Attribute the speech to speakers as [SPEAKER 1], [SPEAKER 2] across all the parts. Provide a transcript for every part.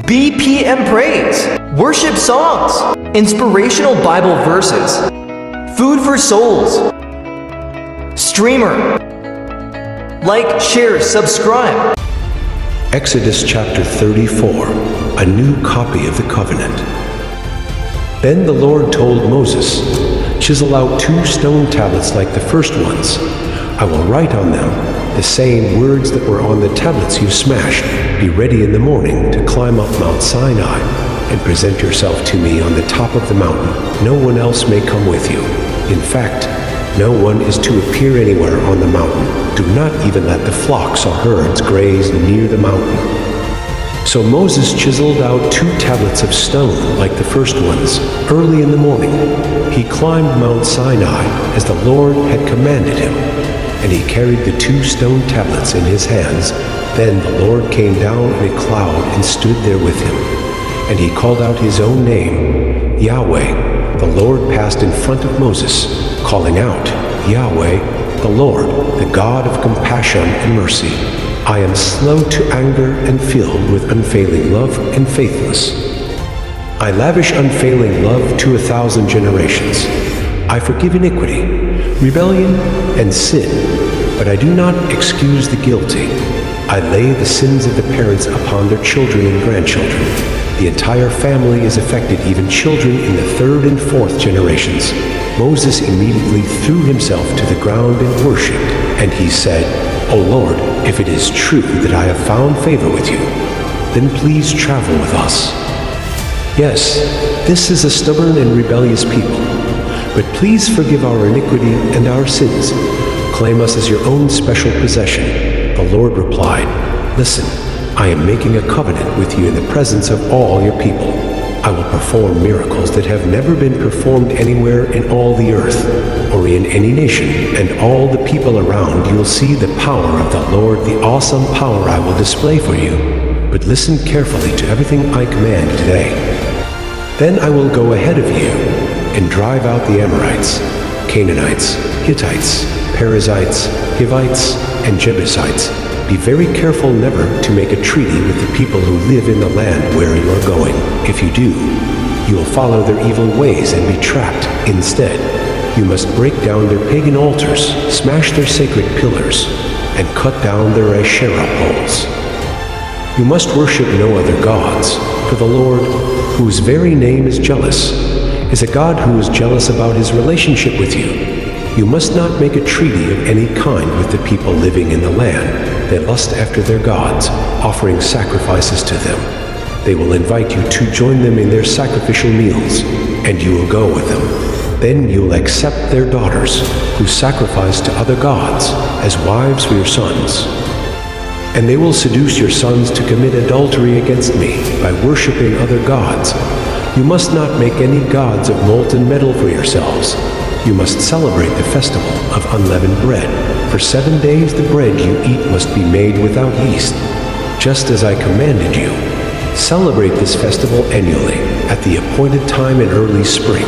[SPEAKER 1] BPM praise, worship songs, inspirational Bible verses, food for souls, streamer. Like, share, subscribe.
[SPEAKER 2] Exodus chapter 34, a new copy of the covenant. Then the Lord told Moses, "Chisel out 2 stone tablets like the first ones. I will write on them the same words that were on the tablets you smashed. Be ready in the morning to climb up Mount Sinai and present yourself to me on the top of the mountain. No one else may come with you. In fact, no one is to appear anywhere on the mountain. Do not even let the flocks or herds graze near the mountain." So Moses chiseled out 2 tablets of stone like the first ones. Early in the morning, he climbed Mount Sinai as the Lord had commanded him, and he carried the 2 stone tablets in his hands. Then the Lord came down in a cloud and stood there with him, and he called out his own name, Yahweh. The Lord passed in front of Moses, calling out, "Yahweh, the Lord, the God of compassion and mercy. I am slow to anger and filled with unfailing love and faithfulness. I lavish unfailing love to 1,000 generations. I forgive iniquity, rebellion, and sin, but I do not excuse the guilty. I lay the sins of the parents upon their children and grandchildren. The entire family is affected, even children in the 3rd and 4th generations." Moses immediately threw himself to the ground and worshipped, and he said, "O Lord, if it is true that I have found favor with you, then please travel with us. Yes, this is a stubborn and rebellious people, but please forgive our iniquity and our sins. Claim us as your own special possession." The Lord replied, "Listen, I am making a covenant with you in the presence of all your people. I will perform miracles that have never been performed anywhere in all the earth or in any nation, and all the people around you will see the power of the Lord, the awesome power I will display for you. But listen carefully to everything I command today. Then I will go ahead of you and drive out the Amorites, Canaanites, Hittites, Perizzites, Hivites, and Jebusites. Be very careful never to make a treaty with the people who live in the land where you are going. If you do, you will follow their evil ways and be trapped. Instead, you must break down their pagan altars, smash their sacred pillars, and cut down their Asherah poles. You must worship no other gods, for the Lord, whose very name is jealous, is a God who is jealous about his relationship with you. You must not make a treaty of any kind with the people living in the land. They lust after their gods, offering sacrifices to them. They will invite you to join them in their sacrificial meals, and you will go with them. Then you will accept their daughters, who sacrifice to other gods, as wives for your sons. And they will seduce your sons to commit adultery against me by worshiping other gods. You must not make any gods of molten metal for yourselves. You must celebrate the festival of unleavened bread. For 7 days the bread you eat must be made without yeast, just as I commanded you. Celebrate this festival annually, at the appointed time in early spring,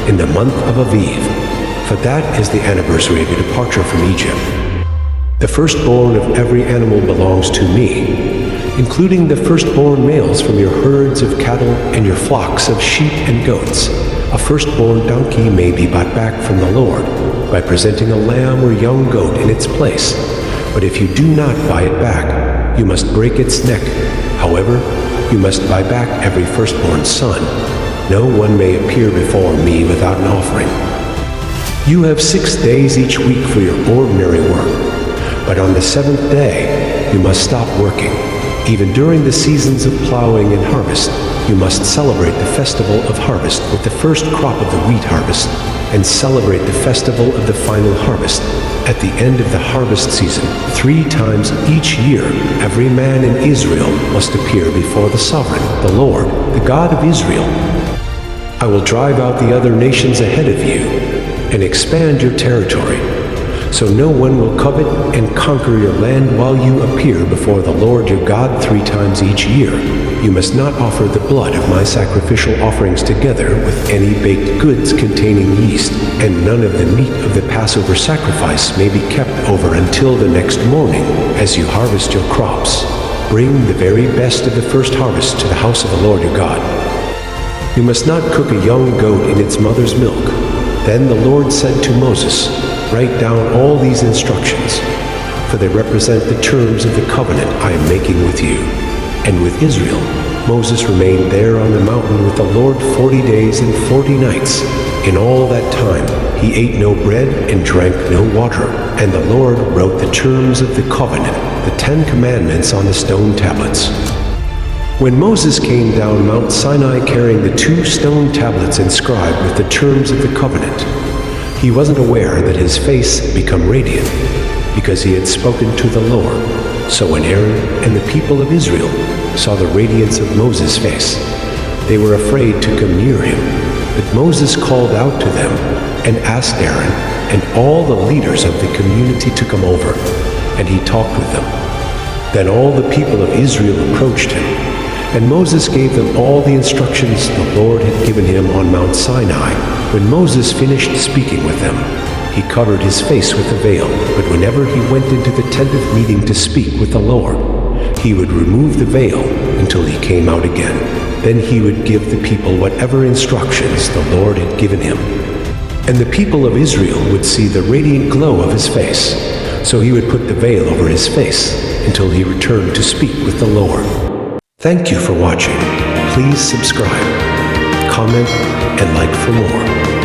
[SPEAKER 2] in the month of Aviv, for that is the anniversary of your departure from Egypt. The firstborn of every animal belongs to me, including the firstborn males from your herds of cattle and your flocks of sheep and goats. A firstborn donkey may be bought back from the Lord by presenting a lamb or young goat in its place. But if you do not buy it back, you must break its neck. However, you must buy back every firstborn son. No one may appear before me without an offering. You have 6 days each week for your ordinary work, but on the 7th day you must stop working. Even during the seasons of plowing and harvest, you must celebrate the festival of harvest with the first crop of the wheat harvest, and celebrate the festival of the final harvest at the end of the harvest season. 3 times each year, every man in Israel must appear before the sovereign, the Lord, the God of Israel. I will drive out the other nations ahead of you and expand your territory, so no one will covet and conquer your land while you appear before the Lord your God 3 times each year. You must not offer the blood of my sacrificial offerings together with any baked goods containing yeast, and none of the meat of the Passover sacrifice may be kept over until the next morning as you harvest your crops. Bring the very best of the first harvest to the house of the Lord your God. You must not cook a young goat in its mother's milk. Then the Lord said to Moses, Write down all these instructions, for they represent the terms of the covenant I am making with you. And with Israel, Moses remained there on the mountain with the Lord 40 days and 40 nights. In all that time, he ate no bread and drank no water. And the Lord wrote the terms of the covenant, the 10 Commandments, on the stone tablets. When Moses came down Mount Sinai carrying the 2 stone tablets inscribed with the terms of the covenant, he wasn't aware that his face had become radiant, because he had spoken to the Lord. So when Aaron and the people of Israel saw the radiance of Moses' face, they were afraid to come near him. But Moses called out to them and asked Aaron, and all the leaders of the community to come over, and he talked with them. Then all the people of Israel approached him, and Moses gave them all the instructions the Lord had given him on Mount Sinai. When Moses finished speaking with them, he covered his face with a veil, but whenever he went into the tent of meeting to speak with the Lord, he would remove the veil until he came out again. Then he would give the people whatever instructions the Lord had given him. And the people of Israel would see the radiant glow of his face, so he would put the veil over his face until he returned to speak with the Lord. Thank you for watching. Please subscribe, comment, and like for more.